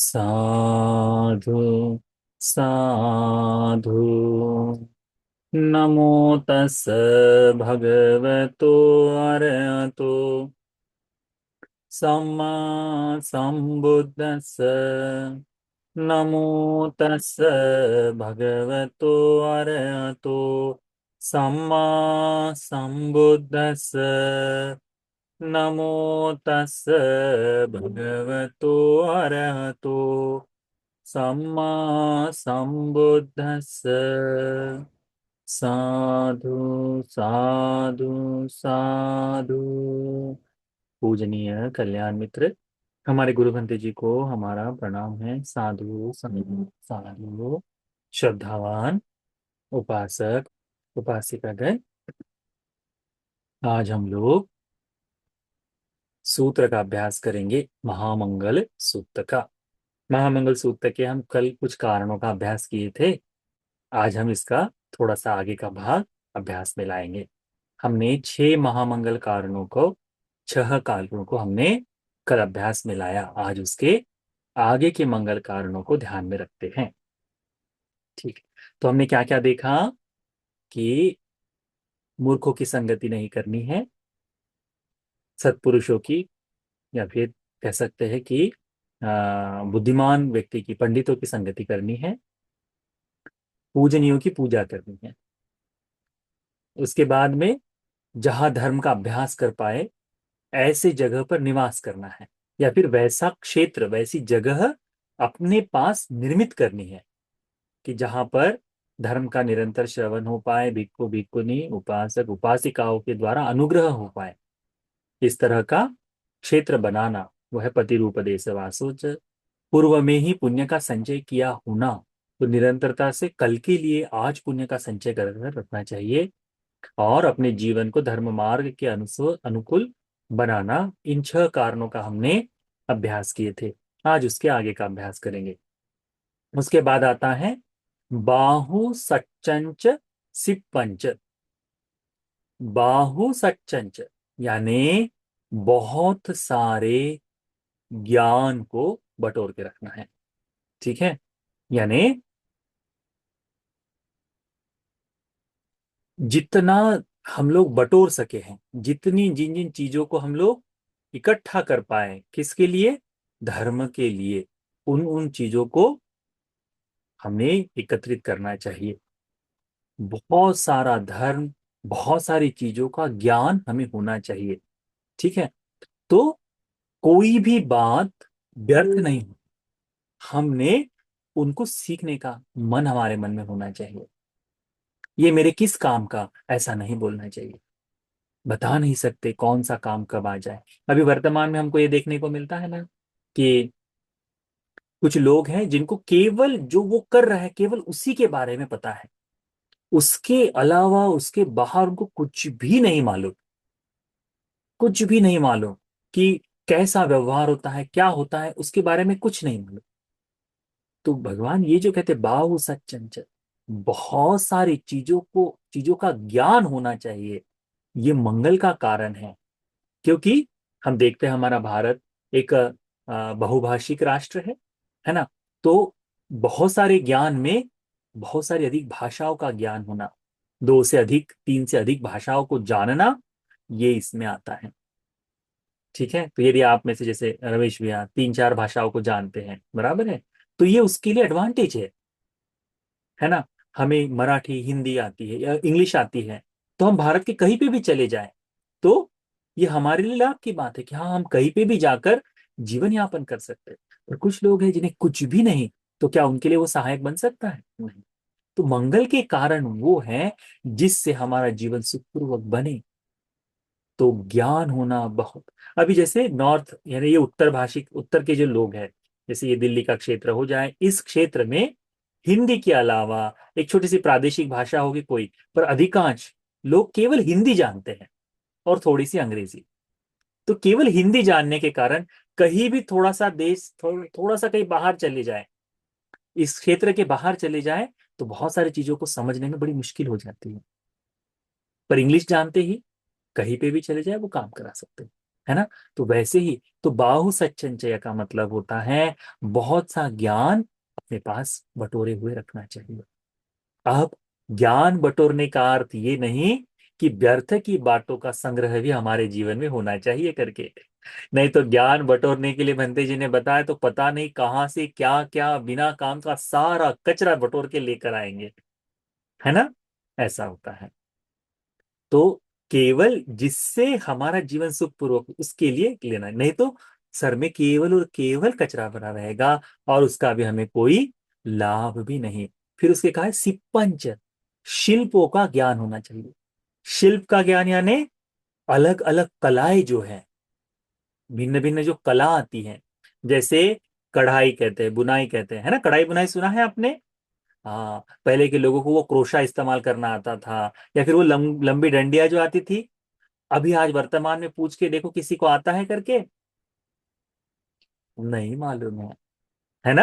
साधु साधु। नमो तस् भगवतो अरहतो सम्मा सम्बुद्धस्स। नमो तस् भगवतो अरहतो सम्मा सम्बुद्धस्स। नमो तस् भगवतो अरहतो सम्मा सम्बुद्धस्स। साधु साधु साधु। पूजनीय कल्याण मित्र, हमारे गुरु भंते जी को हमारा प्रणाम है। साधु संत साधु श्रद्धावान उपासक उपासिकागण, आज हम लोग सूत्र का अभ्यास करेंगे, महामंगल सूत्र का। महामंगल सूत्र के हम कल कुछ कारणों का अभ्यास किए थे। आज हम इसका थोड़ा सा आगे का भाग अभ्यास में लाएंगे। हमने 6 महामंगल कारणों को, 6 कारणों को हमने कल अभ्यास में लाया। आज उसके आगे के मंगल कारणों को ध्यान में रखते हैं। ठीक है, तो हमने क्या क्या देखा कि मूर्खों की संगति नहीं करनी है, सत्पुरुषों की, या फिर कह सकते हैं कि बुद्धिमान व्यक्ति की, पंडितों की संगति करनी है, पूजनीयों की पूजा करनी है। उसके बाद में जहां धर्म का अभ्यास कर पाए ऐसे जगह पर निवास करना है, या फिर वैसा क्षेत्र, वैसी जगह अपने पास निर्मित करनी है कि जहां पर धर्म का निरंतर श्रवण हो पाए, भिक्खु भिक्खुनी उपासक उपासिकाओं के द्वारा अनुग्रह हो पाए। इस तरह का क्षेत्र बनाना, वह है पतिरूपदेश वासोच। पूर्व में ही पुण्य का संचय किया होना, तो निरंतरता से कल के लिए आज पुण्य का संचय कर रखना चाहिए और अपने जीवन को धर्म मार्ग के अनुकूल बनाना। इन 6 कारणों का हमने अभ्यास किए थे। आज उसके आगे का अभ्यास करेंगे। उसके बाद आता है बाहु सच्चंच सिपंच। बाहु सच्चंच यानी बहुत सारे ज्ञान को बटोर के रखना है। ठीक है, यानी जितना हम लोग बटोर सके हैं, जितनी जिन जिन चीजों को हम लोग इकट्ठा कर पाए, किसके लिए? धर्म के लिए। उन उन चीजों को हमें एकत्रित करना चाहिए। बहुत सारा धर्म, बहुत सारी चीजों का ज्ञान हमें होना चाहिए। ठीक है, तो कोई भी बात व्यर्थ नहीं हो, हमने उनको सीखने का मन हमारे मन में होना चाहिए। ये मेरे किस काम का, ऐसा नहीं बोलना चाहिए। बता नहीं सकते कौन सा काम कब आ जाए। अभी वर्तमान में हमको ये देखने को मिलता है ना कि कुछ लोग हैं जिनको केवल जो वो कर रहा है केवल उसी के बारे में पता है, उसके अलावा उसके बाहर उनको कुछ भी नहीं मालूम। कुछ भी नहीं मालूम कि कैसा व्यवहार होता है, क्या होता है, उसके बारे में कुछ नहीं मालूम। तो भगवान ये जो कहते बाहु सच्चंचल, बहुत सारी चीजों का ज्ञान होना चाहिए। ये मंगल का कारण है, क्योंकि हम देखते हैं हमारा भारत एक बहुभाषिक राष्ट्र है ना। तो बहुत सारे ज्ञान में बहुत सारी अधिक भाषाओं का ज्ञान होना, 2 से अधिक 3 से अधिक भाषाओं को जानना, ये इसमें आता है। ठीक है, तो यदि आप में से जैसे रमेश भैया 3 4 भाषाओं को जानते हैं, बराबर है, तो ये उसके लिए एडवांटेज है ना। हमें मराठी हिंदी आती है या इंग्लिश आती है, तो हम भारत के कहीं पे भी चले जाएं, तो ये हमारे लिए लाभ की बात है कि हाँ, हम कहीं पे भी जाकर जीवन यापन कर सकते हैं। और कुछ लोग हैं जिन्हें कुछ भी नहीं, तो क्या उनके लिए वो सहायक बन सकता है? नहीं। तो मंगल के कारण वो है जिससे हमारा जीवन सुखपूर्वक बने। तो ज्ञान होना बहुत, अभी जैसे नॉर्थ यानी ये उत्तर भाषिक, उत्तर के जो लोग हैं, जैसे ये दिल्ली का क्षेत्र हो जाए, इस क्षेत्र में हिंदी के अलावा एक छोटी सी प्रादेशिक भाषा होगी कोई, पर अधिकांश लोग केवल हिंदी जानते हैं और थोड़ी सी अंग्रेजी। तो केवल हिंदी जानने के कारण कहीं भी थोड़ा सा देश, थोड़ा सा कहीं बाहर चले जाए, इस क्षेत्र के बाहर चले जाए, तो बहुत सारी चीजों को समझने में बड़ी मुश्किल हो जाती है। पर इंग्लिश जानते ही कहीं पे भी चले जाए वो काम करा सकते हैं। है ना। तो वैसे ही तो बाहु सच्चंचय का मतलब होता है बहुत सा ज्ञान अपने पास बटोरे हुए रखना चाहिए। अब ज्ञान बटोरने का अर्थ ये नहीं कि व्यर्थ की बातों का संग्रह भी हमारे जीवन में होना चाहिए करके। नहीं तो ज्ञान बटोरने के लिए भंते जी ने बताया तो पता नहीं कहां से क्या क्या बिना काम का सारा कचरा बटोर के लेकर आएंगे, है ना। ऐसा होता है। तो केवल जिससे हमारा जीवन सुखपूर्वक उसके लिए लेना है। नहीं तो सर में केवल और केवल कचरा भरा रहेगा और उसका भी हमें कोई लाभ भी नहीं। फिर उसके कहा है सिपंच, शिल्पों का ज्ञान होना चाहिए। शिल्प का ज्ञान यानी अलग अलग कलाएं जो है, भिन्न भिन्न जो कला आती है। जैसे कढ़ाई कहते हैं, बुनाई कहते हैं, है ना। कढ़ाई बुनाई सुना है आपने। हाँ, पहले के लोगों को वो क्रोशा इस्तेमाल करना आता था, या फिर वो लंबी डंडियां जो आती थी। अभी आज वर्तमान में पूछ के देखो किसी को आता है करके, नहीं मालूम है ना।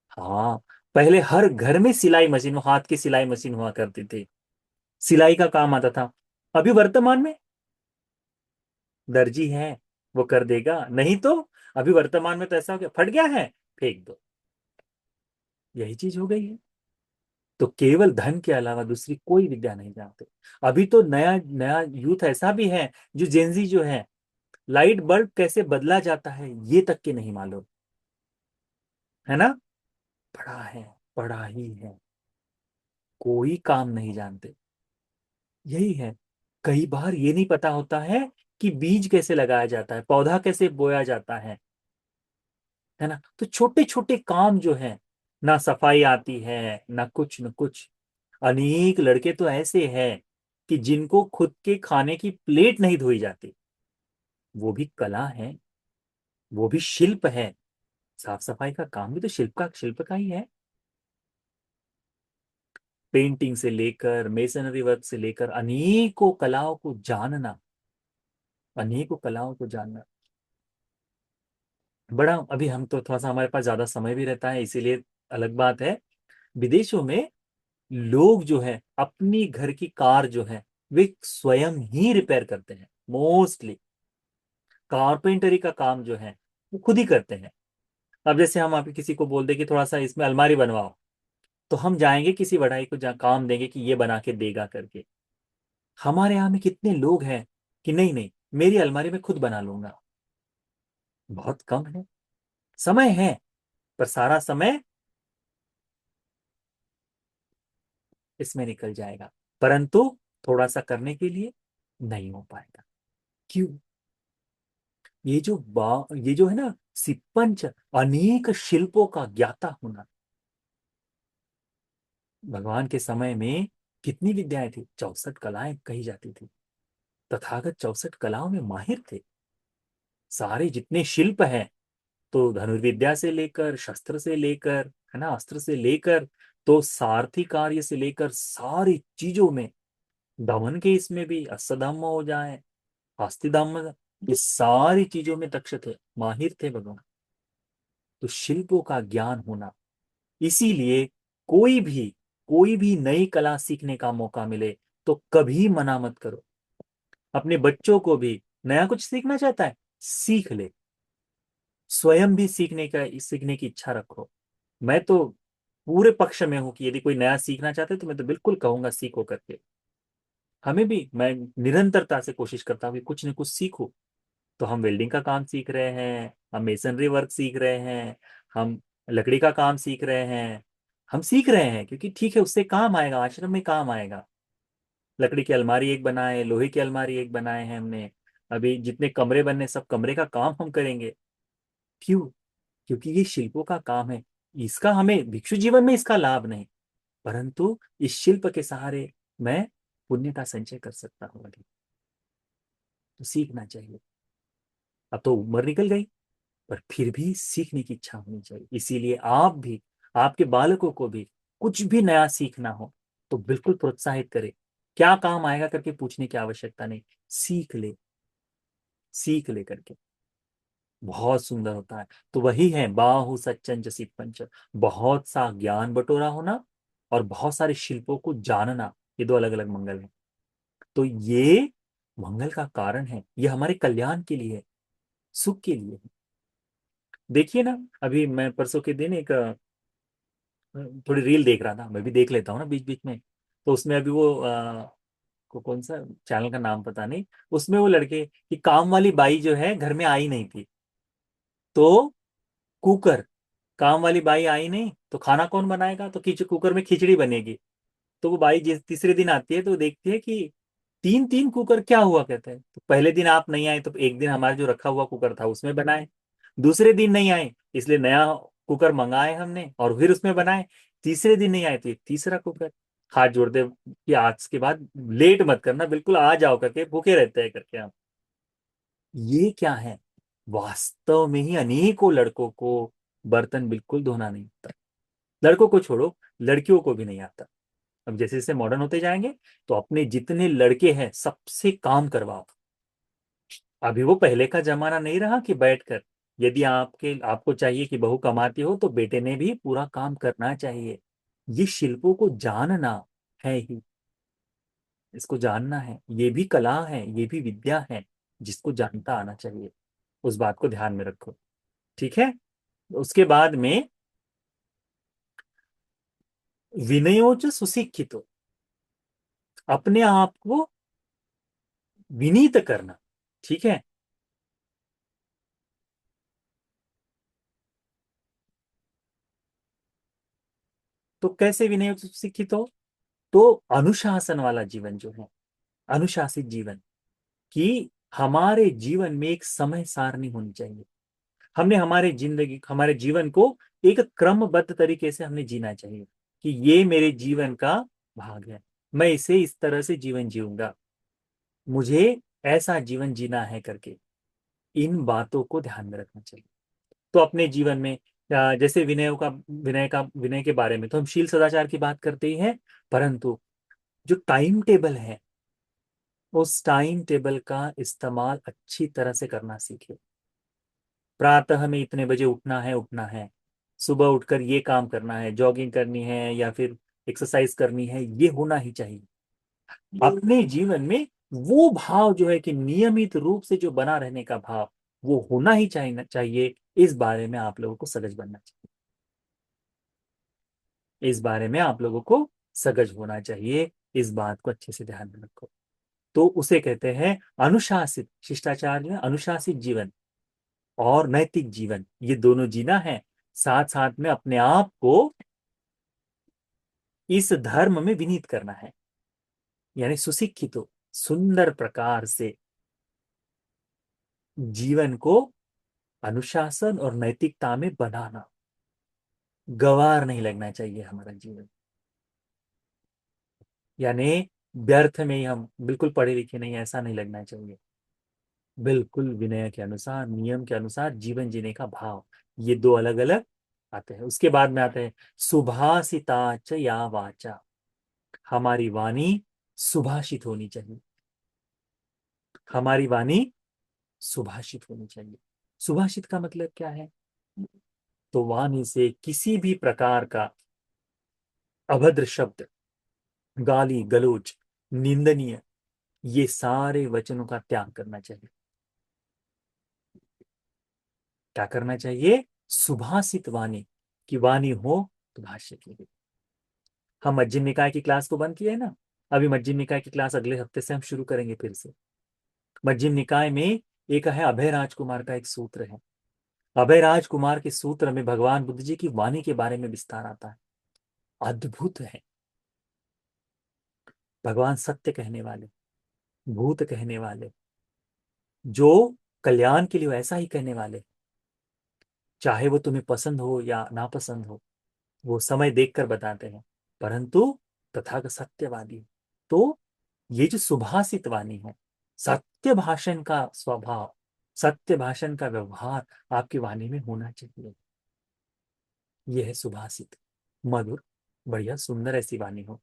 हाँ, पहले हर घर में सिलाई मशीन, वो हाथ की सिलाई मशीन हुआ करती थी, सिलाई का काम आता था। अभी वर्तमान में दर्जी है, वो कर देगा। नहीं तो अभी वर्तमान में तो ऐसा हो गया, फट गया है, फेंक दो। यही चीज हो गई है। तो केवल धन के अलावा दूसरी कोई विद्या नहीं जानते। अभी तो नया नया यूथ ऐसा भी है जो जेंजी जो है, लाइट बल्ब कैसे बदला जाता है ये तक के नहीं मालूम, है ना। पढ़ा है, पढ़ा ही है, कोई काम नहीं जानते। यही है। कई बार ये नहीं पता होता है कि बीज कैसे लगाया जाता है, पौधा कैसे बोया जाता है ना। तो छोटे छोटे काम जो है, ना सफाई आती है, ना कुछ न कुछ। अनेक लड़के तो ऐसे हैं कि जिनको खुद के खाने की प्लेट नहीं धोई जाती। वो भी कला है, वो भी शिल्प है। साफ सफाई का काम भी तो शिल्प का ही है। पेंटिंग से लेकर मेसनरी वर्क से लेकर अनेकों कलाओं को जानना, अनेकों कलाओं को जानना बड़ा। अभी हम तो थोड़ा सा हमारे पास ज्यादा समय भी रहता है इसीलिए अलग बात है। विदेशों में लोग जो है अपनी घर की कार जो है वे स्वयं ही रिपेयर करते हैं मोस्टली। कारपेंटरी का काम जो है वो खुद ही करते हैं। अब जैसे हम आप किसी को बोल दे कि थोड़ा सा इसमें अलमारी बनवाओ, तो हम जाएंगे किसी बढ़ाई को जहाँ काम देंगे कि ये बना के देगा करके। हमारे यहाँ में कितने लोग हैं कि नहीं नहीं, मेरी अलमारी में खुद बना लूंगा। बहुत कम है। समय है, पर सारा समय इसमें निकल जाएगा, परंतु थोड़ा सा करने के लिए नहीं हो पाएगा। क्यों? ये जो है ना सिपंच, अनेक शिल्पों का ज्ञाता होना। भगवान के समय में कितनी विद्याएं थी, 64 कलाएं कही जाती थी। तथागत 64 कलाओं में माहिर थे। सारे जितने शिल्प हैं, तो धनुर्विद्या से लेकर शस्त्र से लेकर, है ना, अस्त्र से लेकर, तो सारथी कार्य से लेकर सारी चीजों में, दमन के इसमें भी अश्वत्थामा हो जाए, हस्तिधाम, ये सारी चीजों में दक्ष थे, माहिर थे भगवान। तो शिल्पों का ज्ञान होना, इसीलिए कोई भी कोई भी नई कला सीखने का मौका मिले तो कभी मना मत करो। अपने बच्चों को भी नया कुछ सीखना चाहता है, सीख ले। स्वयं भी सीखने की इच्छा रखो। मैं तो पूरे पक्ष में हूं कि यदि कोई नया सीखना चाहते हैं तो मैं तो बिल्कुल कहूंगा सीखो करके। हमें भी, मैं निरंतरता से कोशिश करता हूँ कि कुछ न कुछ सीखो। तो हम वेल्डिंग का काम सीख रहे हैं, हम मेसनरी वर्क सीख रहे हैं, हम लकड़ी का काम सीख रहे हैं। हम सीख रहे हैं क्योंकि ठीक है, उससे काम आएगा, आश्रम में काम आएगा। लकड़ी की अलमारी एक बनाए, लोहे की अलमारी एक बनाए हैं हमने। अभी जितने कमरे बनने, सब कमरे का काम हम करेंगे। क्यों? क्योंकि ये शिल्पों का काम है। इसका हमें भिक्षु जीवन में इसका लाभ नहीं, परंतु इस शिल्प के सहारे मैं पुण्य का संचय कर सकता हूँ अभी। तो सीखना चाहिए। अब तो उम्र निकल गई, पर फिर भी सीखने की इच्छा होनी चाहिए। इसीलिए आप भी, आपके बालकों को भी कुछ भी नया सीखना हो तो बिल्कुल प्रोत्साहित करें। क्या काम आएगा करके पूछने की आवश्यकता नहीं, सीख ले, सीख ले करके। बहुत सुंदर होता है। तो वही है बाहु सच्चंच सिपंच, बहुत सा ज्ञान बटोरा होना और बहुत सारे शिल्पों को जानना। ये दो अलग अलग मंगल हैं। तो ये मंगल का कारण है, ये हमारे कल्याण के लिए है। सुख के लिए है। देखिए ना, अभी मैं परसों के दिन एक थोड़ी रील देख रहा था, मैं भी देख लेता हूँ ना बीच बीच में। तो उसमें अभी वो कौन सा चैनल का नाम पता नहीं, उसमें वो लड़के की काम वाली बाई जो है घर में आई नहीं थी, तो कुकर, काम वाली बाई आई नहीं तो खाना कौन बनाएगा, तो कुकर में खिचड़ी बनेगी। तो वो बाई जिस तीसरे दिन आती है तो देखती है कि तीन तीन कुकर, क्या हुआ, कहते हैं तो पहले दिन आप नहीं आए तो एक दिन हमारा जो रखा हुआ कुकर था उसमें बनाए, दूसरे दिन नहीं आए इसलिए नया कुकर मंगाए हमने और फिर उसमें बनाए, तीसरे दिन नहीं आए तो ये तीसरा कुकर। हाथ जोड़ दे कि आज के बाद लेट मत करना, बिल्कुल आ जाओ करके भूखे रहते हैं करके हम। ये क्या है, वास्तव में ही अनेकों लड़कों को बर्तन बिल्कुल धोना नहीं आता। लड़कों को छोड़ो, लड़कियों को भी नहीं आता। अब जैसे जैसे मॉडर्न होते जाएंगे तो अपने जितने लड़के हैं सबसे काम करवाओ। अभी वो पहले का जमाना नहीं रहा कि बैठकर, यदि आपको चाहिए कि बहू कमाती हो तो बेटे ने भी पूरा काम करना चाहिए। ये शिल्पों को जानना है ही, इसको जानना है, ये भी कला है, ये भी विद्या है, जिसको जानता आना चाहिए। उस बात को ध्यान में रखो। ठीक है। उसके बाद में विनयोच सुशिक्षितो, अपने आप को विनीत करना। ठीक है। तो कैसे विनयोच सुशिक्षितो, तो अनुशासन वाला जीवन जो है, अनुशासित जीवन, कि हमारे जीवन में एक समय सारणी होनी चाहिए। हमने हमारे जीवन को एक क्रमबद्ध तरीके से हमने जीना चाहिए कि ये मेरे जीवन का भाग है, मैं इसे इस तरह से जीवन जीऊंगा, मुझे ऐसा जीवन जीना है करके। इन बातों को ध्यान में रखना चाहिए। तो अपने जीवन में जैसे विनय के बारे में तो हम शील सदाचार की बात करते ही हैं, परंतु जो टाइम टेबल है, उस टाइम टेबल का इस्तेमाल अच्छी तरह से करना सीखे। प्रातः हमें इतने बजे उठना है, सुबह उठकर ये काम करना है, जॉगिंग करनी है या फिर एक्सरसाइज करनी है, ये होना ही चाहिए। अपने जीवन में वो भाव जो है कि नियमित रूप से जो बना रहने का भाव, वो होना ही चाहिए। इस बारे में आप लोगों को सजग बनना चाहिए, इस बारे में आप लोगों को सजग होना चाहिए। इस बात को अच्छे से ध्यान में रखो। तो उसे कहते हैं अनुशासित शिष्टाचार, जो है अनुशासित जीवन और नैतिक जीवन, ये दोनों जीना है। साथ साथ में अपने आप को इस धर्म में विनीत करना है, यानी सुशिक्षित हो, सुंदर प्रकार से जीवन को अनुशासन और नैतिकता में बनाना। गवार नहीं लगना चाहिए हमारा जीवन, यानी व्यर्थ में ही हम बिल्कुल पढ़े लिखे नहीं, ऐसा नहीं लगना चाहिए। बिल्कुल विनय के अनुसार, नियम के अनुसार जीवन जीने का भाव, ये दो अलग अलग आते हैं। उसके बाद में आते हैं सुभाषिता च या वाचा, हमारी वाणी सुभाषित होनी चाहिए। हमारी वाणी सुभाषित होनी चाहिए। सुभाषित का मतलब क्या है, तो वाणी से किसी भी प्रकार का अभद्र शब्द, गाली गलौज, निंदनीय, ये सारे वचनों का त्याग करना चाहिए। क्या करना चाहिए, सुभाषित वाणी की वाणी हो तो भाष्य की हो। हम मध्यम निकाय की क्लास को बंद किए है ना, अभी मध्यम निकाय की क्लास अगले हफ्ते से हम शुरू करेंगे फिर से। मध्यम निकाय में एक है अभय राजकुमार का एक सूत्र है। अभय राजकुमार के सूत्र में भगवान बुद्ध जी की वाणी के बारे में विस्तार आता है। अद्भुत है। भगवान सत्य कहने वाले, भूत कहने वाले, जो कल्याण के लिए ऐसा ही कहने वाले, चाहे वो तुम्हें पसंद हो या नापसंद हो, वो समय देखकर बताते हैं, परंतु तथागत सत्यवादी। तो ये जो सुभाषित वाणी है, सत्य भाषण का स्वभाव, सत्य भाषण का व्यवहार आपकी वाणी में होना चाहिए। यह है सुभाषित, मधुर, बढ़िया सुंदर ऐसी वाणी हो,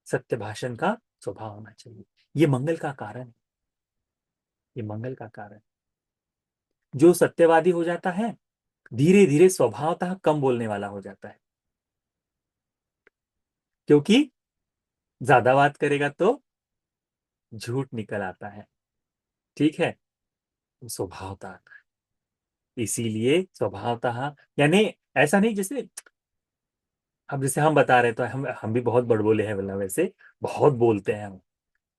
सत्य भाषण का स्वभाव होना चाहिए। ये मंगल का कारण है, ये मंगल का कारण। जो सत्यवादी हो जाता है, धीरे धीरे स्वभावतः कम बोलने वाला हो जाता है, क्योंकि ज्यादा बात करेगा तो झूठ निकल आता है। ठीक है। स्वभावतः आता है। इसीलिए स्वभावतः, यानी ऐसा नहीं जैसे अब जैसे हम बता रहे तो हम भी बहुत बड़बोले हैं, मतलब वैसे बहुत बोलते हैं हम,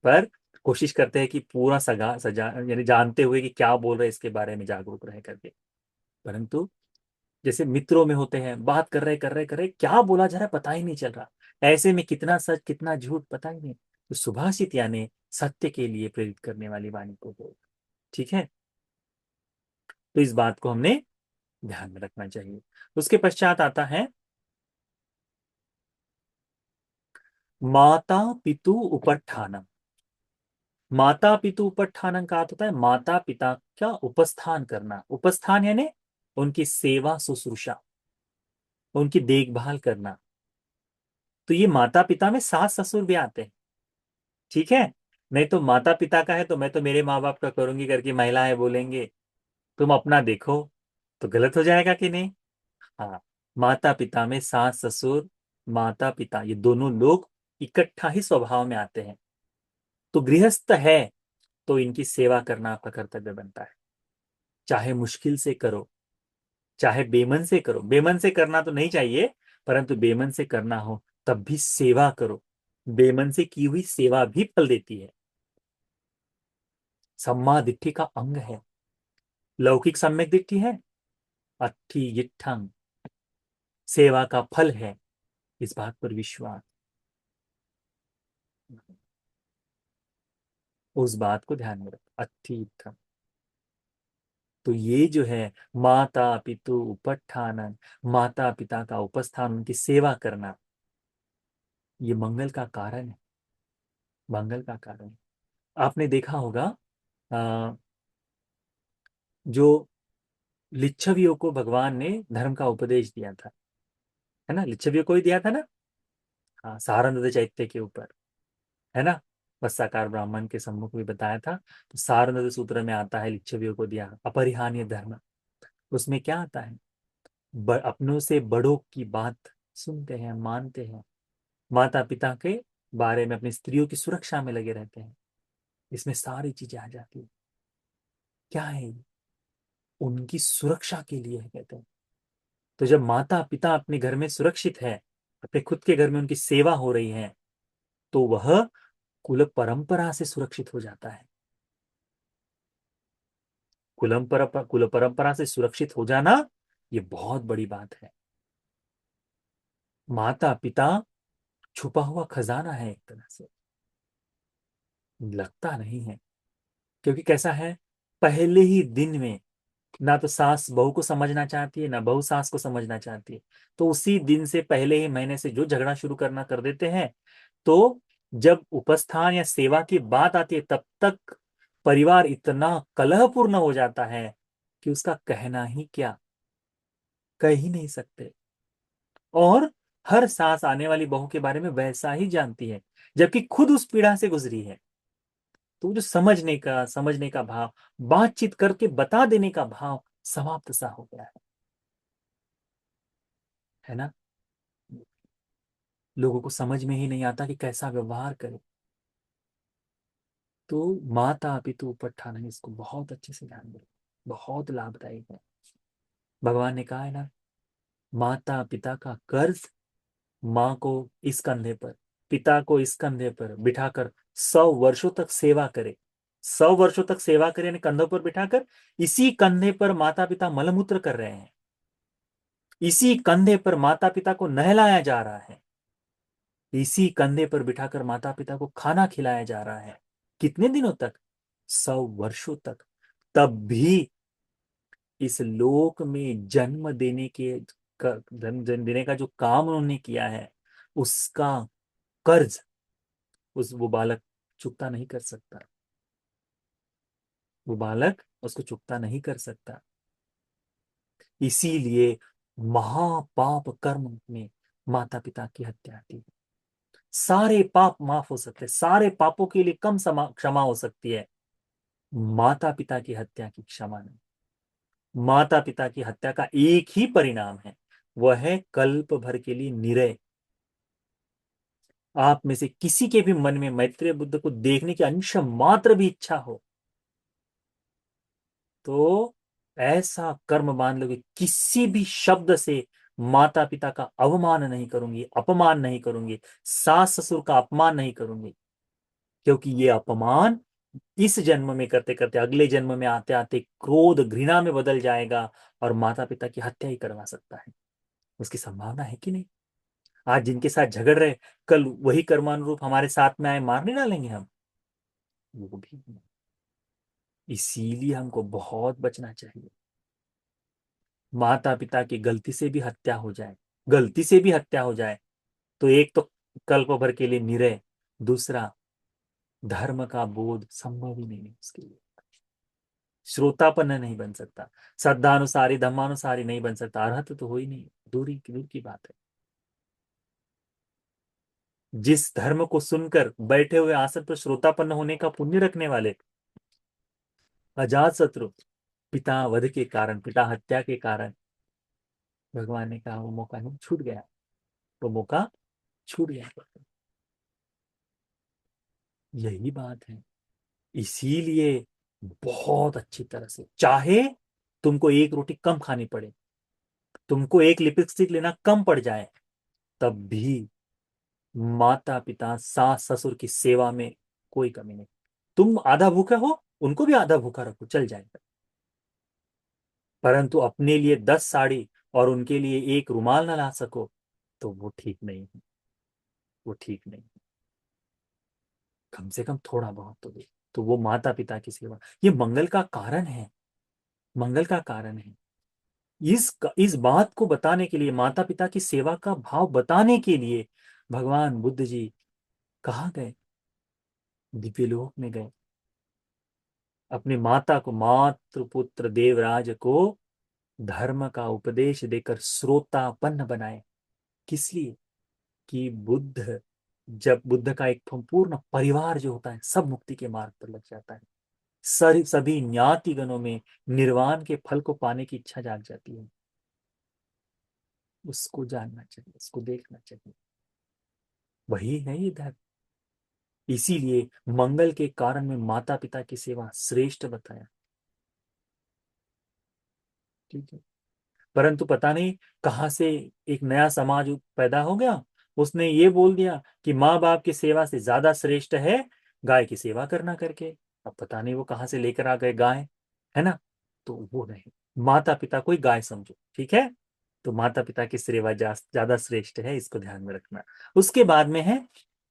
पर कोशिश करते हैं कि पूरा सगा सजा यानी जानते हुए कि क्या बोल रहे हैं इसके बारे में जागरूक रह करके। परंतु जैसे मित्रों में होते हैं, बात कर रहे क्या बोला जा रहा है पता ही नहीं चल रहा, ऐसे में कितना सच कितना झूठ पता ही नहीं। तो सुभाषित यानी सत्य के लिए प्रेरित करने वाली वाणी को बोल। ठीक है, तो इस बात को हमने ध्यान में रखना चाहिए। उसके पश्चात आता है माता पितु उपत्थानम। माता पितु उपत्थानम का अर्थ होता है माता पिता का उपस्थान करना। उपस्थान यानी उनकी सेवा शुश्रूषा, उनकी देखभाल करना। तो ये माता पिता में सास ससुर भी आते हैं। ठीक है, नहीं तो माता पिता का है तो मैं तो मेरे माँ बाप का करूंगी करके महिलाएं बोलेंगे, तुम अपना देखो, तो गलत हो जाएगा कि नहीं। हाँ, माता पिता में सास ससुर, माता पिता ये दोनों लोग इकट्ठा ही स्वभाव में आते हैं। तो गृहस्थ है तो इनकी सेवा करना आपका कर्तव्य बनता है। चाहे मुश्किल से करो, चाहे बेमन से करो। बेमन से करना तो नहीं चाहिए, परंतु बेमन से करना हो तब भी सेवा करो। बेमन से की हुई सेवा भी फल देती है। सम्मा दिट्ठी का अंग है। लौकिक सम्यक दिट्ठी है, अट्ठी इत्थं सेवा का फल है, इस बात पर विश्वास, उस बात को ध्यान में रखो, अट्ठी इत्थं। तो ये जो है माता पितु उपत्थानन, माता पिता का उपस्थान, उनकी सेवा करना, ये मंगल का कारण है। मंगल का कारण है। आपने देखा होगा अ, जो लिच्छवियों को भगवान ने धर्म का उपदेश दिया था, है ना, लिच्छवियों को ही दिया था ना। हाँ, सारंगधर चैत्य के ऊपर, है ना, वत्साकार ब्राह्मण के सम्मुख भी बताया था। तो सारंगधर सूत्र में आता है लिच्छवियों को दिया अपरिहार्य धर्म। उसमें क्या आता है, अपनों से बड़ों की बात सुनते हैं, मानते हैं, माता पिता के बारे में अपनी स्त्रियों की सुरक्षा में लगे रहते हैं। इसमें सारी चीजें आ जाती है। क्या है ये? उनकी सुरक्षा के लिए है, कहते हैं। तो जब माता पिता अपने घर में सुरक्षित है, अपने खुद के घर में उनकी सेवा हो रही है, तो वह कुल परंपरा से सुरक्षित हो जाता है। कुल परंपरा से सुरक्षित हो जाना ये बहुत बड़ी बात है। माता पिता छुपा हुआ खजाना है एक तरह से, लगता नहीं है। क्योंकि कैसा है, पहले ही दिन में ना तो सास बहू को समझना चाहती है, ना बहू सास को समझना चाहती है। तो उसी दिन से पहले ही महीने से जो झगड़ा शुरू करना कर देते हैं। तो जब उपस्थान या सेवा की बात आती है तब तक परिवार इतना कलहपूर्ण हो जाता है कि उसका कहना ही क्या, कह ही नहीं सकते। और हर सास आने वाली बहू के बारे में वैसा ही जानती है, जबकि खुद उस पीड़ा से गुजरी है। तो वो जो समझने का भाव, बातचीत करके बता देने का भाव समाप्त सा हो गया है ना। लोगों को समझ में ही नहीं आता कि कैसा व्यवहार करे। तो माता पितु उपत्थान, इसको बहुत अच्छे से ध्यान दो, बहुत लाभदायक है। भगवान ने कहा है ना, माता पिता का कर्ज माँ को इस कंधे पर, पिता को इस कंधे पर बिठाकर 100 वर्षों तक सेवा करे। 100 वर्षों तक सेवा करे यानी कंधों पर बिठाकर, इसी कंधे पर माता पिता मलमूत्र कर रहे हैं, इसी कंधे पर माता पिता को नहलाया जा रहा है, इसी कंधे पर बिठाकर माता पिता को खाना खिलाया जा रहा है। कितने दिनों तक? 100 वर्षों तक। तब भी इस लोक में जन्म देने के जन्म देने का जो काम उन्होंने किया है, उसका कर्ज उस वो बालक चुकता नहीं कर सकता। वो बालक उसको चुकता नहीं कर सकता। इसीलिए महापाप कर्म में माता पिता की हत्या थी। सारे पाप माफ हो सकते हैं, सारे पापों के लिए कम क्षमा हो सकती है, माता पिता की हत्या की क्षमा नहीं। माता पिता की हत्या का एक ही परिणाम है, वह है कल्प भर के लिए निरय। आप में से किसी के भी मन में मैत्रेय बुद्ध को देखने की अंश मात्र भी इच्छा हो, तो ऐसा कर्म मान लो कि किसी भी शब्द से माता पिता का अवमान नहीं करूंगी, अपमान नहीं करूंगी, सास ससुर का अपमान नहीं करूंगी, क्योंकि ये अपमान इस जन्म में करते करते अगले जन्म में आते आते क्रोध घृणा में बदल जाएगा और माता पिता की हत्या ही करवा सकता है। उसकी संभावना है कि नहीं? आज जिनके साथ झगड़ रहे, कल वही कर्मानुरूप हमारे साथ में आए, मार नहीं डालेंगे हम? वो भी नहीं। इसीलिए हमको बहुत बचना चाहिए। माता पिता की गलती से भी हत्या हो जाए, गलती से भी हत्या हो जाए, तो एक तो कल्प भर के लिए निरय, दूसरा धर्म का बोध संभव ही नहीं है उसके लिए। श्रोतापन्न नहीं बन सकता, श्रद्धानुसारी धर्मानुसारी नहीं बन सकता, अर्हत तो हो ही नहीं, दूर की बात है। जिस धर्म को सुनकर बैठे हुए आसन पर श्रोतापन्न होने का पुण्य रखने वाले अजात शत्रु, पिता वध के कारण, पिता हत्या के कारण, भगवान ने कहा वो मौका नहीं, छूट गया, वो मौका छूट गया। यही बात है। इसीलिए बहुत अच्छी तरह से, चाहे तुमको एक रोटी कम खानी पड़े, तुमको एक लिपस्टिक लेना कम पड़ जाए, तब भी माता पिता सास ससुर की सेवा में कोई कमी नहीं। तुम आधा भूखे हो, उनको भी आधा भूखा रखो, चल जाएगा। परंतु अपने लिए 10 साड़ी और उनके लिए एक रुमाल ना ला सको, तो वो ठीक नहीं है, वो ठीक नहीं। कम से कम थोड़ा बहुत तो दे। तो वो माता पिता की सेवा, ये मंगल का कारण है, मंगल का कारण है। इस बात को बताने के लिए, माता पिता की सेवा का भाव बताने के लिए भगवान बुद्ध जी कहाँ गए? दिव्यलोक में गए। अपनी माता को, मातृ पुत्र देवराज को धर्म का उपदेश देकर श्रोतापन्न बनाए। किस लिए? कि जब बुद्ध का एक संपूर्ण परिवार जो होता है सब मुक्ति के मार्ग पर लग जाता है, सभी ज्ञाति गणों में निर्वाण के फल को पाने की इच्छा जाग जाती है। उसको जानना चाहिए, उसको देखना चाहिए। वही है ये धर्म। इसीलिए मंगल के कारण में माता पिता की सेवा श्रेष्ठ बताया। ठीक है। परंतु पता नहीं कहां से एक नया समाज पैदा हो गया, उसने ये बोल दिया कि माँ बाप की सेवा से ज्यादा श्रेष्ठ है गाय की सेवा करना करके। अब पता नहीं वो कहां से लेकर आ गए गाय, है ना? तो वो नहीं, माता पिता को ही गाय समझो, ठीक है? तो माता पिता की सेवा ज्यादा श्रेष्ठ है, इसको ध्यान में रखना। उसके बाद में है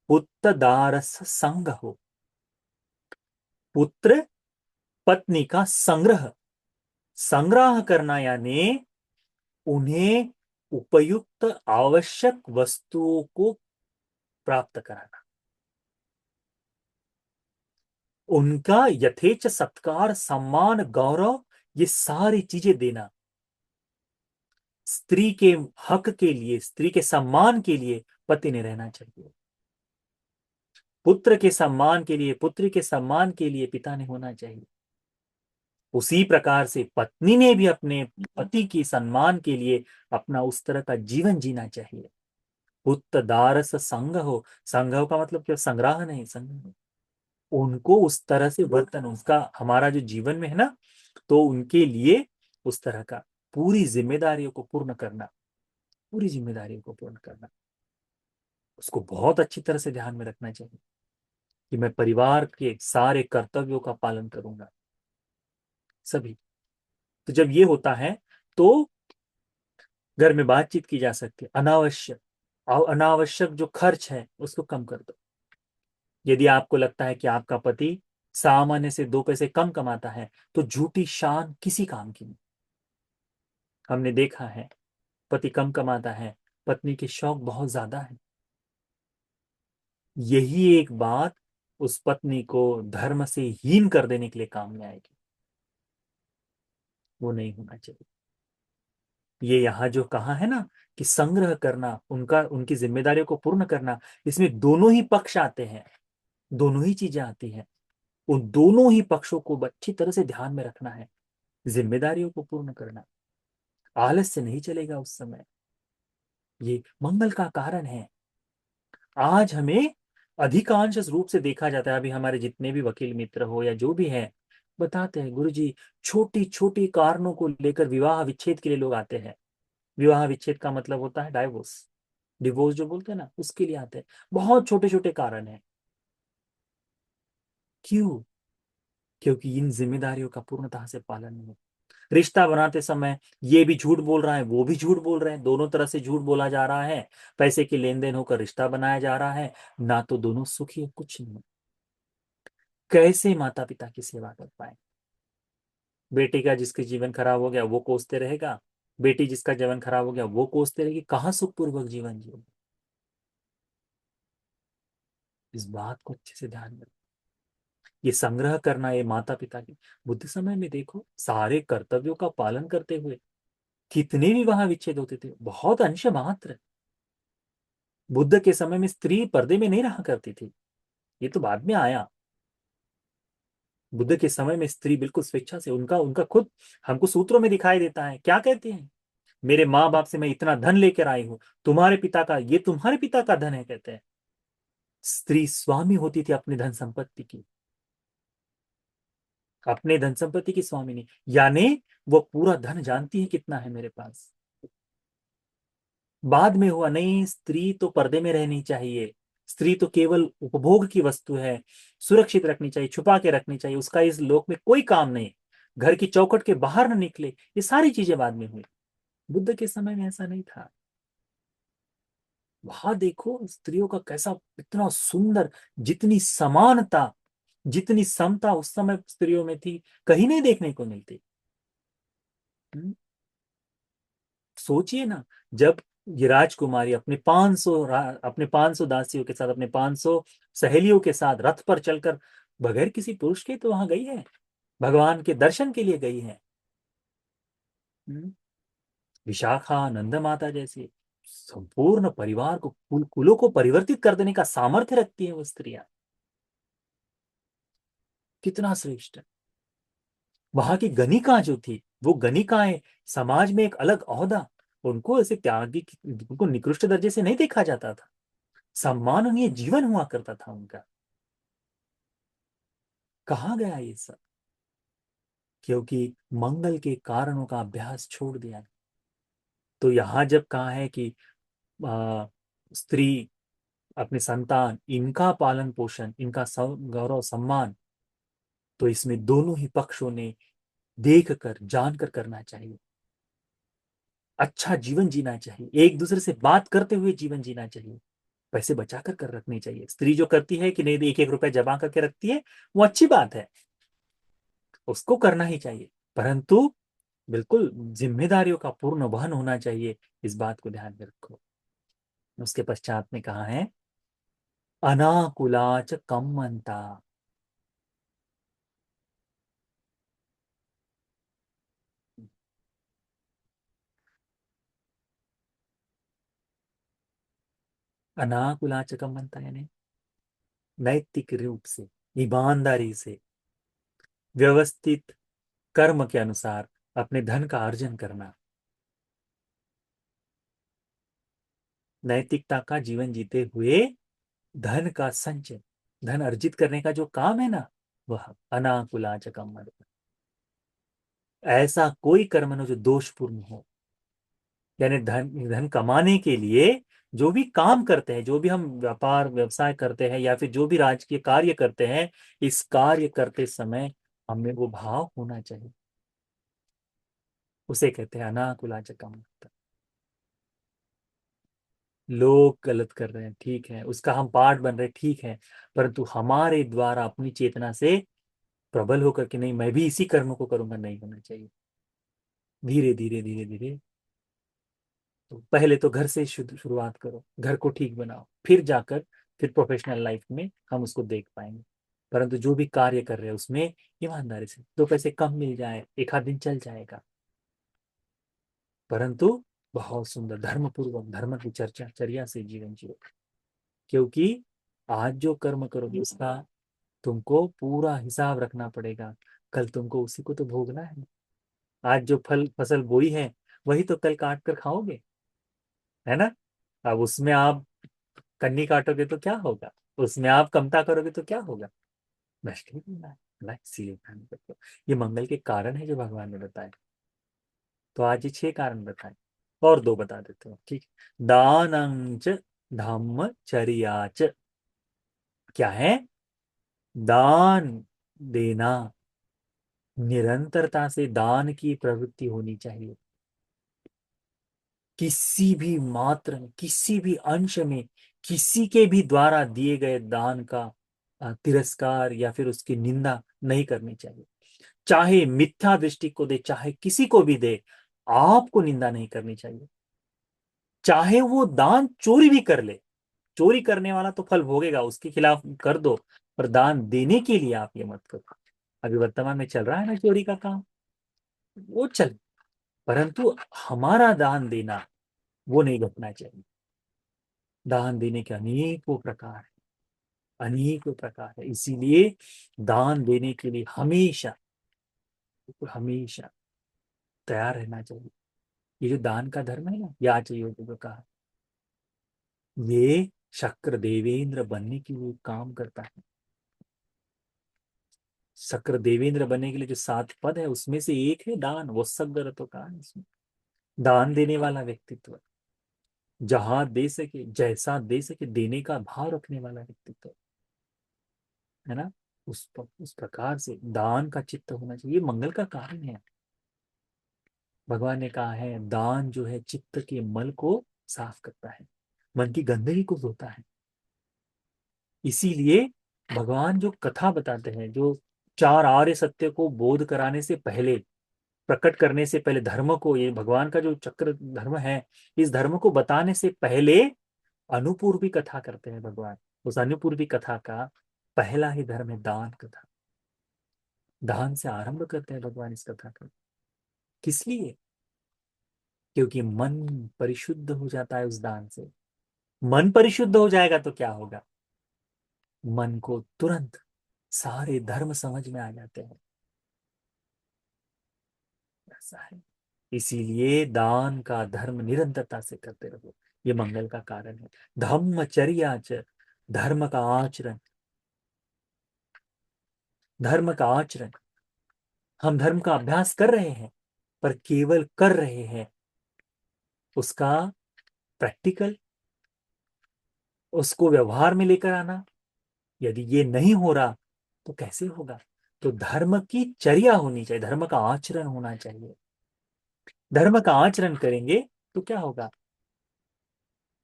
पुत्र दारस संग हो। पुत्र पत्नी का संग्रह, संग्रह करना यानी उन्हें उपयुक्त आवश्यक वस्तुओं को प्राप्त कराना, उनका यथेच सत्कार सम्मान गौरव, ये सारी चीजें देना। स्त्री के हक के लिए, स्त्री के सम्मान के लिए पति ने रहना चाहिए। पुत्र के सम्मान के लिए, पुत्री के सम्मान के लिए पिता ने होना चाहिए। उसी प्रकार से पत्नी ने भी अपने पति की सम्मान के लिए अपना उस तरह का जीवन जीना चाहिए। पुत्र दारस संग हो, संग हो का मतलब क्या? संग्रह नहीं, संग। उनको उस तरह से वर्तन, उसका हमारा जो जीवन में है ना, तो उनके लिए उस तरह का पूरी जिम्मेदारियों को पूर्ण करना, पूरी जिम्मेदारियों को पूर्ण करना, उसको बहुत अच्छी तरह से ध्यान में रखना चाहिए कि मैं परिवार के सारे कर्तव्यों का पालन करूंगा, सभी। तो जब ये होता है तो घर में बातचीत की जा सकती है। अनावश्यक और अनावश्यक जो खर्च है उसको कम कर दो। यदि आपको लगता है कि आपका पति सामान्य से 2 पैसे कम कमाता है, तो झूठी शान किसी काम की नहीं। हमने देखा है, पति कम कमाता है, पत्नी के शौक बहुत ज्यादा है। यही एक बात उस पत्नी को धर्म से हीन कर देने के लिए काम में आएगी। वो नहीं होना चाहिए। ये यहाँ जो कहा है ना कि संग्रह करना, उनका उनकी जिम्मेदारियों को पूर्ण करना, इसमें दोनों ही पक्ष आते हैं, दोनों ही चीजें आती हैं। उन दोनों ही पक्षों को अच्छी तरह से ध्यान में रखना है, जिम्मेदारियों को पूर्ण करना। आलस से नहीं चलेगा उस समय। ये मंगल का कारण है। आज हमें अधिकांश रूप से देखा जाता है, अभी हमारे जितने भी वकील मित्र हो या जो भी है, बताते हैं गुरु जी, छोटी छोटी कारणों को लेकर विवाह विच्छेद के लिए लोग आते हैं। विवाह विच्छेद का मतलब होता है डाइवोर्स, डिवोर्स जो बोलते हैं ना, उसके लिए आते हैं। बहुत छोटे छोटे कारण है। क्यों? क्योंकि इन जिम्मेदारियों का पूर्णतः से पालन नहीं। रिश्ता बनाते समय ये भी झूठ बोल रहा है, वो भी झूठ बोल रहे हैं, दोनों तरह से झूठ बोला जा रहा है। पैसे की लेन देन होकर रिश्ता बनाया जा रहा है, ना तो दोनों सुखी है, कुछ नहीं। कैसे माता पिता की सेवा कर पाए? बेटे का जिसके जीवन खराब हो गया वो कोसते रहेगा, बेटी जिसका जीवन खराब हो गया वो कोसते रहेगी, कहाँ सुखपूर्वक जीवन जिए? इस बात को अच्छे से ध्यान में, ये संग्रह करना, ये माता पिता की। बुद्ध समय में देखो, सारे कर्तव्यों का पालन करते हुए कितने विवाह विच्छेद होते थे, बहुत अंश मात्र। बुद्ध के समय में स्त्री पर्दे में नहीं रहा करती थी, ये तो बाद में आया। बुद्ध के समय में स्त्री बिल्कुल स्वेच्छा से, उनका उनका खुद हमको सूत्रों में दिखाई देता है, क्या कहते हैं? मेरे माँ बाप से मैं इतना धन लेकर आई हूं, तुम्हारे पिता का, ये तुम्हारे पिता का धन है, कहते हैं। स्त्री स्वामी होती थी अपनी धन संपत्ति की, अपने धन संपत्ति की स्वामिनी, यानी वो पूरा धन जानती है कितना है मेरे पास। बाद में हुआ नहीं, स्त्री तो पर्दे में रहनी चाहिए, स्त्री तो केवल उपभोग की वस्तु है, सुरक्षित रखनी चाहिए, छुपा के रखनी चाहिए, उसका इस लोक में कोई काम नहीं, घर की चौखट के बाहर न निकले, ये सारी चीजें बाद में हुई। बुद्ध के समय में ऐसा नहीं था। वहां देखो स्त्रियों का कैसा, इतना सुंदर, जितनी समानता, जितनी समता उस समय स्त्रियों में थी, कहीं नहीं देखने को मिलती। हम्म? सोचिए ना, जब ये राजकुमारी अपने 500 अपने 500 दासियों के साथ, अपने 500 सहेलियों के साथ रथ पर चलकर, बगैर किसी पुरुष के तो वहां गई है, भगवान के दर्शन के लिए गई है। हम्म? विशाखा, नंद माता जैसी संपूर्ण परिवार को, कुलों को परिवर्तित कर देने का सामर्थ्य रखती है वो स्त्रियां। कितना श्रेष्ठ है। वहां की गणिका जो थी, वो गणिकाएं समाज में एक अलग ओहदा, उनको ऐसे त्यागी, उनको निकृष्ट दर्जे से नहीं देखा जाता था, सम्माननीय जीवन हुआ करता था उनका। कहाँ गया ये सब? क्योंकि मंगल के कारणों का अभ्यास छोड़ दिया। तो यहां जब कहा है कि आ, स्त्री, अपने संतान, इनका पालन पोषण, इनका गौरव सम्मान, तो इसमें दोनों ही पक्षों ने देख कर जान कर करना चाहिए। अच्छा जीवन जीना चाहिए, एक दूसरे से बात करते हुए जीवन जीना चाहिए। पैसे बचा कर रखने चाहिए। स्त्री जो करती है कि नहीं, एक एक रुपया जमा करके रखती है, वो अच्छी बात है, उसको करना ही चाहिए, परंतु बिल्कुल जिम्मेदारियों का पूर्ण वहन होना चाहिए, इस बात को ध्यान में रखो। उसके पश्चात में कहा है, अनाकुलाच कम्मंता। अनाकुलाच कम्मंता यानी नैतिक रूप से, ईमानदारी से, व्यवस्थित कर्म के अनुसार अपने धन का अर्जन करना, नैतिकता का जीवन जीते हुए धन का संचय, धन अर्जित करने का जो काम है ना, वह अनाकुलाचकम। ऐसा कोई कर्म न हो जो दोषपूर्ण हो। यानी धन धन कमाने के लिए जो भी काम करते हैं, जो भी हम व्यापार व्यवसाय करते हैं, या फिर जो भी राजकीय कार्य करते हैं, इस कार्य करते समय हमें वो भाव होना चाहिए, उसे कहते हैं अनाकुलाचकम। लोग गलत कर रहे हैं, ठीक है, उसका हम पार्ट बन रहे हैं, ठीक है, परंतु हमारे द्वारा अपनी चेतना से प्रबल होकर के नहीं, मैं भी इसी कर्म को करूंगा, नहीं होना चाहिए। धीरे धीरे धीरे धीरे, तो पहले तो घर से शुरुआत करो, घर को ठीक बनाओ, फिर जाकर फिर प्रोफेशनल लाइफ में हम उसको देख पाएंगे। परंतु जो भी कार्य कर रहे हैं उसमें ईमानदारी से, दो पैसे कम मिल जाए, एक आध दिन चल जाएगा, परंतु बहुत सुंदर धर्म पूर्वक, धर्म की चर्चा चर्या से जीवन जियो। क्योंकि आज जो कर्म करोगे उसका तुमको पूरा हिसाब रखना पड़ेगा, कल तुमको उसी को तो भोगना है। आज जो फल फसल बोई है, वही तो कल काट कर खाओगे, है ना? अब उसमें आप कन्नी काटोगे तो क्या होगा, उसमें आप कमता करोगे तो क्या होगा? नष्ट ही होना है। ना, इसीलिए ध्यान रखो। ये मंगल के कारण है जो भगवान ने बताए। तो आज ये 6 कारण बताए, और 2 बता देते हो, ठीक। दानंच धम्मचर्याच, क्या है? दान देना, निरंतरता से दान की प्रवृत्ति होनी चाहिए। किसी भी मात्र में, किसी भी अंश में, किसी के भी द्वारा दिए गए दान का तिरस्कार या फिर उसकी निंदा नहीं करनी चाहिए। चाहे मिथ्या दृष्टि को दे, चाहे किसी को भी दे, आपको निंदा नहीं करनी चाहिए। चाहे वो दान चोरी भी कर ले, चोरी करने वाला तो फल भोगेगा, उसके खिलाफ कर दो, पर दान देने के लिए आप ये मत करो। अभी वर्तमान में चल रहा है ना चोरी का काम, वो चल, परंतु हमारा दान देना वो नहीं घटना चाहिए। दान देने के अनेकों प्रकार है, अनेकों प्रकार है, इसीलिए दान देने के लिए हमेशा, हमेशा तैयार रहना चाहिए। ये जो दान का धर्म है ना, याच योग जो कहा, ये शक्र देवेंद्र बनने के लिए काम करता है। शक्र देवेंद्र बनने के लिए जो 7 पद है उसमें से एक है दान, वो सग्र तो कहा है इसमें। दान देने वाला व्यक्तित्व, जहां दे सके, जैसा दे सके, देने का भाव रखने वाला व्यक्तित्व, है ना। उस प्रकार से दान का चित्त होना चाहिए, ये मंगल का कारण है। भगवान ने कहा है दान जो है चित्त के मल को साफ करता है, मन की गंदगी को धोता है। इसीलिए भगवान जो कथा बताते हैं, जो 4 आर्य सत्य को बोध कराने से पहले, प्रकट करने से पहले, धर्म को, ये भगवान का जो चक्र धर्म है, इस धर्म को बताने से पहले अनुपूर्वी कथा करते हैं भगवान। उस अनुपूर्वी कथा का पहला ही धर्म है दान कथा। दान से आरंभ करते हैं भगवान इस कथा का। किस लिए? क्योंकि मन परिशुद्ध हो जाता है उस दान से। मन परिशुद्ध हो जाएगा तो क्या होगा? मन को तुरंत सारे धर्म समझ में आ जाते हैं। ऐसा है, इसीलिए दान का धर्म निरंतरता से करते रहो, ये मंगल का कारण है। धम्मचर्याच, धर्म का आचरण, धर्म का आचरण। हम धर्म का अभ्यास कर रहे हैं, पर केवल कर रहे हैं, उसका प्रैक्टिकल, उसको व्यवहार में लेकर आना, यदि ये नहीं हो रहा तो कैसे होगा? तो धर्म की चर्या होनी चाहिए, धर्म का आचरण होना चाहिए। धर्म का आचरण करेंगे तो क्या होगा?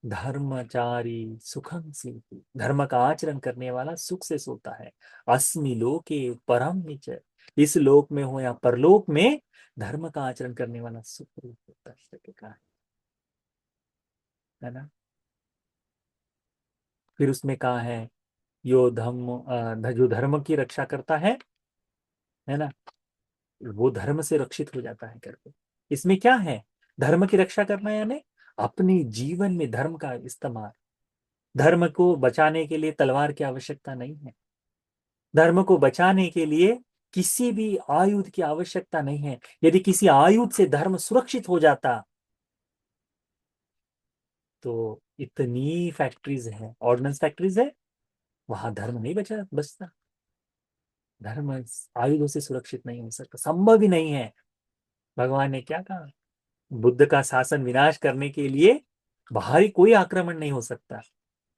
धर्मचारी सुखम सीति, धर्म का आचरण करने वाला सुख से सोता है। अस्मि लोके परम निच, इस लोक में हो या परलोक में, धर्म का आचरण करने वाला सुख रूप होता है, इसलिए कहा है ना। फिर उसमें कहा है यो धर्म, जो धर्म की रक्षा करता है ना, वो धर्म से रक्षित हो जाता है करके। इसमें क्या है? धर्म की रक्षा करना यानी अपने जीवन में धर्म का इस्तेमाल। धर्म को बचाने के लिए तलवार की आवश्यकता नहीं है। धर्म को बचाने के लिए किसी भी आयुध की आवश्यकता नहीं है। यदि किसी आयुध से धर्म सुरक्षित हो जाता तो इतनी फैक्ट्रीज है, ऑर्डिनेंस फैक्ट्रीज है, वहां धर्म नहीं बचता। धर्म आयुधों से सुरक्षित नहीं हो सकता, संभव ही नहीं है। भगवान ने क्या कहा? बुद्ध का शासन विनाश करने के लिए बाहरी कोई आक्रमण नहीं हो सकता।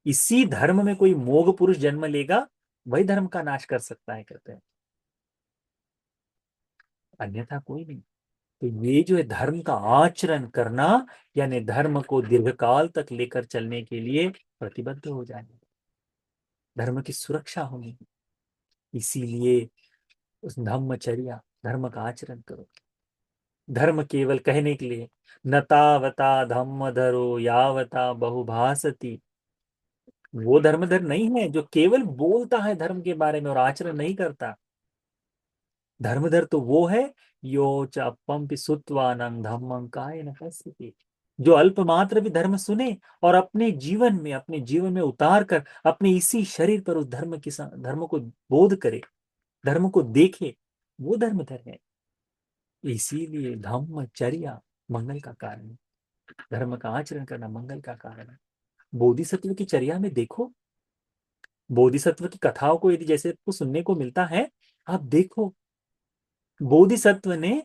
इसी धर्म में कोई मोग पुरुष जन्म लेगा, वही धर्म का नाश कर सकता है, कहते हैं, अन्यथा कोई नहीं। तो ये जो है धर्म का आचरण करना, यानी धर्म को दीर्घकाल तक लेकर चलने के लिए प्रतिबद्ध हो जाना, धर्म की सुरक्षा होनी। इसीलिए उस धम्मचर्या, धर्म का आचरण करो। धर्म केवल कहने के लिए, न तावता धम्म धरो यावता बहुभासति, वो धर्मधर नहीं है जो केवल बोलता है धर्म के बारे में और आचरण नहीं करता। धर्मधर तो वो है यो च अपम्पि सुत्वानं धम्मं कायेन पश्यति, जो अल्प मात्र भी धर्म सुने और अपने जीवन में उतार कर अपने इसी शरीर पर उस धर्म को बोध करे, धर्म को देखे, वो धर्मधर है। इसीलिए धम्मचर्या मंगल का कारण है, धर्म का आचरण करना मंगल का कारण है। बोधिसत्व की चर्या में देखो, बोधिसत्व की कथाओं को यदि जैसे आपको सुनने को मिलता है, आप देखो, बोधिसत्व ने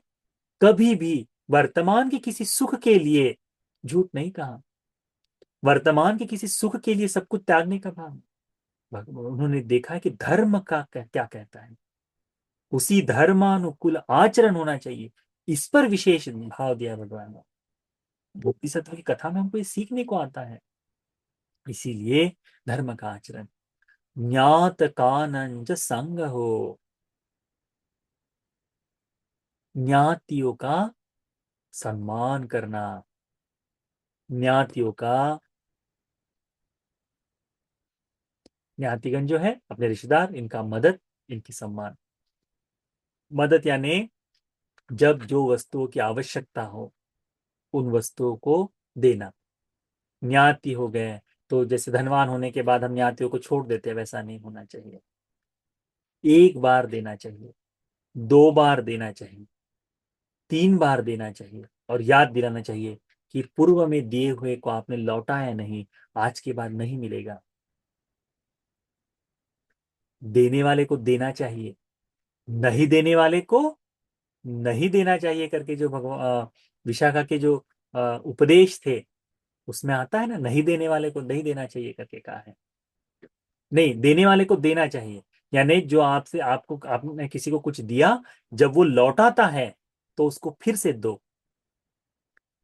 कभी भी वर्तमान के किसी सुख के लिए झूठ नहीं कहा, वर्तमान के किसी सुख के लिए सब कुछ त्यागने का भाव। उन्होंने देखा है कि धर्म का क्या कहता है, उसी धर्मानुकूल आचरण होना चाहिए, इस पर विशेष भाव दिया भगवान ने। बोधिसत्व की कथा में हमको ये सीखने को आता है। इसीलिए धर्म का आचरण, ज्ञात कानंज संग हो, ज्ञातियों का सम्मान करना, ज्ञातियों का, ज्ञातिगण जो है अपने रिश्तेदार, इनका मदद, इनकी सम्मान। मदद यानी जब जो वस्तुओं की आवश्यकता हो उन वस्तुओं को देना। ज्ञाति हो गए तो जैसे धनवान होने के बाद हम ज्ञातियों को छोड़ देते हैं, वैसा नहीं होना चाहिए। एक बार देना चाहिए, दो बार देना चाहिए, तीन बार देना चाहिए, और याद दिलाना चाहिए कि पूर्व में दिए हुए को आपने लौटाया नहीं, आज के बाद नहीं मिलेगा। देने वाले को देना चाहिए, नहीं देने वाले को नहीं देना चाहिए करके जो भगवान विशाखा के जो उपदेश थे उसमें आता है ना, नहीं देने वाले को नहीं देना चाहिए करके कहा है। नहीं, देने वाले को देना चाहिए, यानी जो आपसे आपको आपने किसी को कुछ दिया, जब वो लौटाता है तो उसको फिर से दो।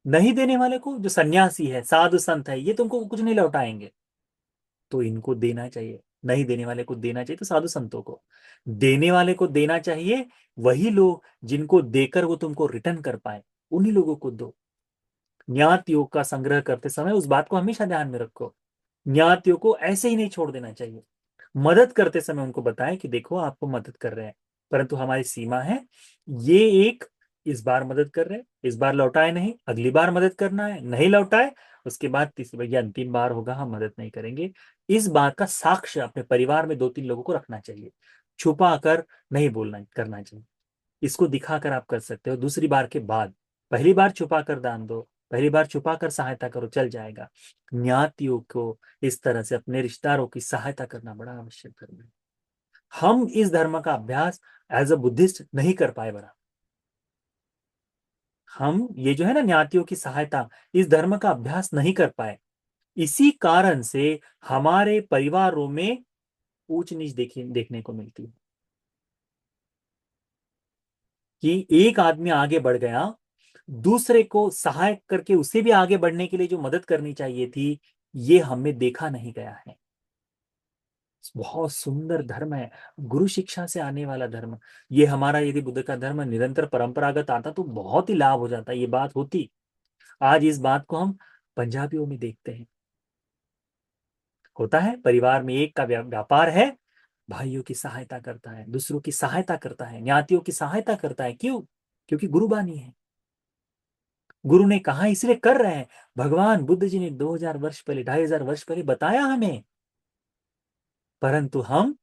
नहीं देने वाले को, जो सन्यासी है, साधु संत है, ये तुमको कुछ नहीं लौटाएंगे, तो इनको देना चाहिए। नहीं देने वाले को देना चाहिए तो साधु संतों को, देने वाले को देना चाहिए वही लोग जिनको देकर वो तुमको रिटर्न कर पाए, उन्हीं लोगों को दो। ज्ञात योग का संग्रह करते समय उस बात को हमेशा ध्यान में रखो, ज्ञातियों को ऐसे ही नहीं छोड़ देना चाहिए। मदद करते समय उनको बताएं कि देखो आपको मदद कर रहे हैं, परंतु हमारी सीमा है, ये एक, इस बार मदद कर रहे हैं, इस बार लौटाए नहीं, अगली बार मदद करना है, नहीं लौटाए उसके बाद तीसरी बार या अंतिम बार होगा हम मदद नहीं करेंगे। इस बात का साक्ष्य अपने परिवार में दो तीन लोगों को रखना चाहिए, छुपा कर नहीं बोलना करना चाहिए। इसको दिखाकर आप कर सकते हो दूसरी बार के बाद। पहली बार छुपा कर दान दो, पहली बार छुपा कर सहायता करो, चल जाएगा। ज्ञातियों को इस तरह से अपने रिश्तेदारों की सहायता करना बड़ा आवश्यक धर्म है। हम इस धर्म का अभ्यास एज अ बुद्धिस्ट नहीं कर पाए बड़ा। हम ये जो है ना ज्ञातियों की सहायता, इस धर्म का अभ्यास नहीं कर पाए, इसी कारण से हमारे परिवारों में ऊंच नीच देखने को मिलती है। कि एक आदमी आगे बढ़ गया, दूसरे को सहायक करके उसे भी आगे बढ़ने के लिए जो मदद करनी चाहिए थी, ये हमें देखा नहीं गया है। बहुत सुंदर धर्म है, गुरु शिक्षा से आने वाला धर्म। ये हमारा यदि बुद्ध का धर्म निरंतर परंपरागत आता तो बहुत ही लाभ हो जाता, ये बात होती। आज इस बात को हम पंजाबियों में देखते हैं, होता है परिवार में एक का व्यापार है, भाइयों की सहायता करता है, दूसरों की सहायता करता है, ज्ञातियों की सहायता करता है। क्यों? क्योंकि गुरुबानी है, गुरु ने कहा इसलिए कर रहे हैं। भगवान बुद्ध जी ने 2000 वर्ष पहले, 2500 वर्ष पहले बताया हमें, परंतु हम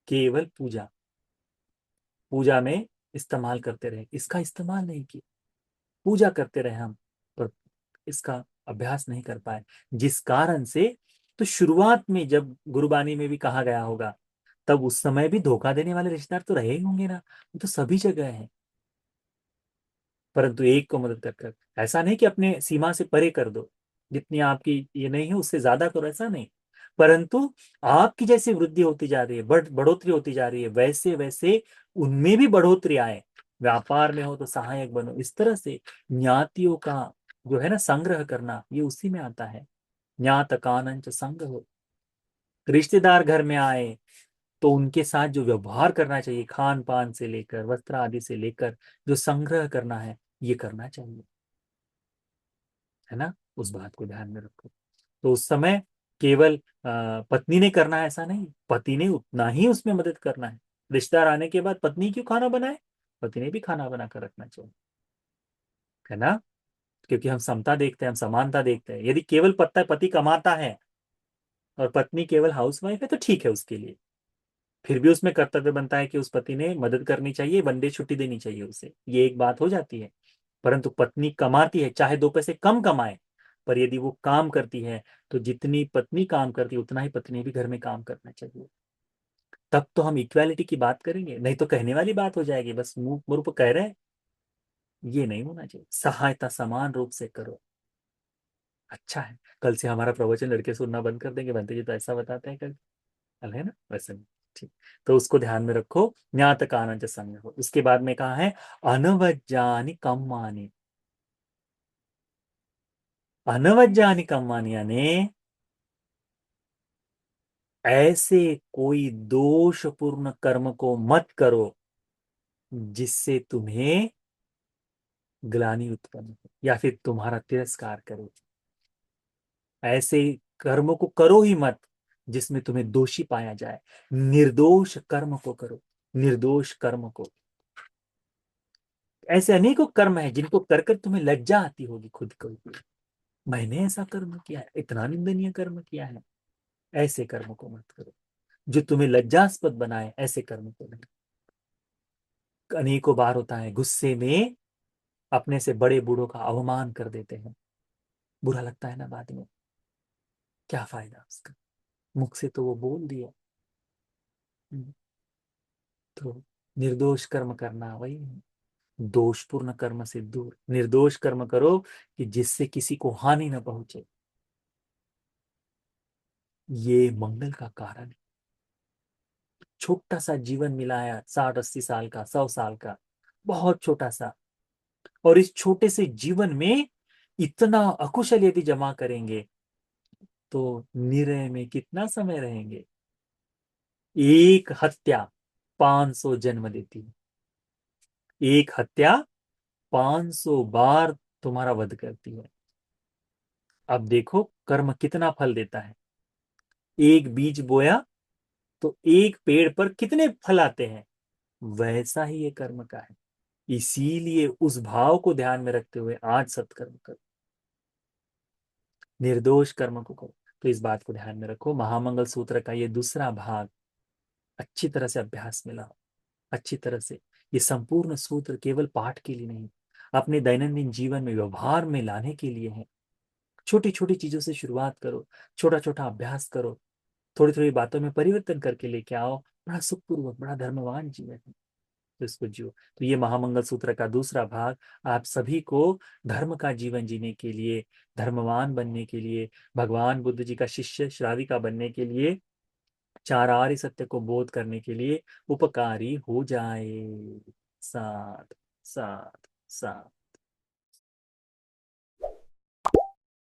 केवल पूजा पूजा में इस्तेमाल करते रहे, इसका इस्तेमाल नहीं किया। पूजा करते रहे हम, पर इसका अभ्यास नहीं कर पाए, जिस कारण से, तो शुरुआत में जब गुरुबानी में भी कहा गया होगा, तब उस समय भी धोखा देने वाले रिश्तेदार तो रहे ही होंगे ना, वो तो सभी जगह है। परंतु एक को मदद कर कर, ऐसा नहीं कि अपने सीमा से परे कर दो, जितनी आपकी ये नहीं है उससे ज्यादा करो, ऐसा नहीं। परंतु आपकी जैसे वृद्धि होती जा रही है, बढ़ोतरी होती जा रही है, वैसे वैसे उनमें भी बढ़ोतरी आए। व्यापार में हो तो सहायक बनो, इस तरह से ज्ञातियों का जो है ना संग्रह करना, ये उसी में आता है। ज्ञात कानंच संग हो, रिश्तेदार घर में आए तो उनके साथ जो व्यवहार करना चाहिए, खान पान से लेकर वस्त्र आदि से लेकर जो संग्रह करना है, ये करना चाहिए, है ना। उस बात को ध्यान में रखो। तो उस समय केवल पत्नी ने करना है ऐसा नहीं, पति ने उतना ही उसमें मदद करना है। रिश्तेदार आने के बाद पत्नी क्यों खाना बनाए, पति ने भी खाना बना कर रखना चाहिए, है ना। क्योंकि हम समता देखते हैं, हम समानता देखते हैं। यदि केवल पत्ता पति कमाता है और पत्नी केवल हाउसवाइफ है तो ठीक है उसके लिए, फिर भी उसमें कर्तव्य बनता है कि उस पति ने मदद करनी चाहिए, वनडे छुट्टी देनी चाहिए उसे, ये एक बात हो जाती है। परंतु पत्नी कमाती है, चाहे दो पैसे कम कमाए, पर यदि वो काम करती है तो जितनी पत्नी काम करती है उतना ही पत्नी भी घर में काम करना चाहिए। तब तो हम इक्वालिटी की बात करेंगे, नहीं तो कहने वाली बात हो जाएगी, बस मुंह मुंह पर कह रहे हैं। ये नहीं होना चाहिए, सहायता समान रूप से करो। अच्छा है, कल से हमारा प्रवचन लड़के सुनना बंद कर देंगे, बनते जी तो ऐसा बताते हैं कल, कल है ना वैसे नहीं। ठीक, तो उसको ध्यान में रखो, ज्ञात कानच संग हो। उसके बाद में कहा है अनवज्जानि कम्मानि। अनवज्जानि कम्मानि यानी ऐसे कोई दोषपूर्ण कर्म को मत करो जिससे तुम्हें ग्लानि उत्पन्न हो या फिर तुम्हारा तिरस्कार करे। ऐसे कर्म को करो ही मत जिसमें तुम्हें दोषी पाया जाए। निर्दोष कर्म को करो, निर्दोष कर्म को। ऐसे अनेकों कर्म है जिनको कर कर तुम्हें लज्जा आती होगी खुद को, मैंने ऐसा कर्म किया है, इतना निंदनीय कर्म किया है। ऐसे कर्म को मत करो जो तुम्हें लज्जास्पद बनाए, ऐसे कर्म को नहीं। अनेकों बार होता है गुस्से में अपने से बड़े बूढ़ों का अवमान कर देते हैं, बुरा लगता है ना बाद में, क्या फायदा उसका, मुख से तो वो बोल दिया। हम्म, तो निर्दोष कर्म करना वही है। दोषपूर्ण कर्म से दूर, निर्दोष कर्म करो कि जिससे किसी को हानि न पहुंचे। ये मंगल का कारण है। छोटा सा जीवन मिला है, 60-80 साल का, 100 साल का, बहुत छोटा सा। और इस छोटे से जीवन में इतना अकुशल यदि जमा करेंगे तो निरय में कितना समय रहेंगे। एक हत्या 500 जन्म देती है, एक हत्या 500 बार तुम्हारा वध करती है। अब देखो कर्म कितना फल देता है। एक बीज बोया तो एक पेड़ पर कितने फल आते हैं, वैसा ही ये कर्म का है। इसीलिए उस भाव को ध्यान में रखते हुए आज सत्कर्म करो, निर्दोष कर्म को करो। तो इस बात को ध्यान में रखो, महामंगल सूत्र का ये दूसरा भाग अच्छी तरह से अभ्यास में लाओ, अच्छी तरह से। ये संपूर्ण सूत्र केवल पाठ के लिए नहीं, अपने दैनंदिन जीवन में व्यवहार में लाने के लिए है। छोटी छोटी चीजों से शुरुआत करो, छोटा छोटा अभ्यास करो, थोड़ी थोड़ी बातों में परिवर्तन करके लेके आओ, बड़ा सुखपूर्वक, बड़ा धर्मवान जीवन है। तो इसको जियो। तो ये महामंगल सूत्र का दूसरा भाग आप सभी को धर्म का जीवन जीने के लिए, धर्मवान बनने के लिए, भगवान बुद्ध जी का शिष्य श्राविका बनने के लिए, चार आर्य सत्य को बोध करने के लिए उपकारी हो जाए। साथ साथ साथ।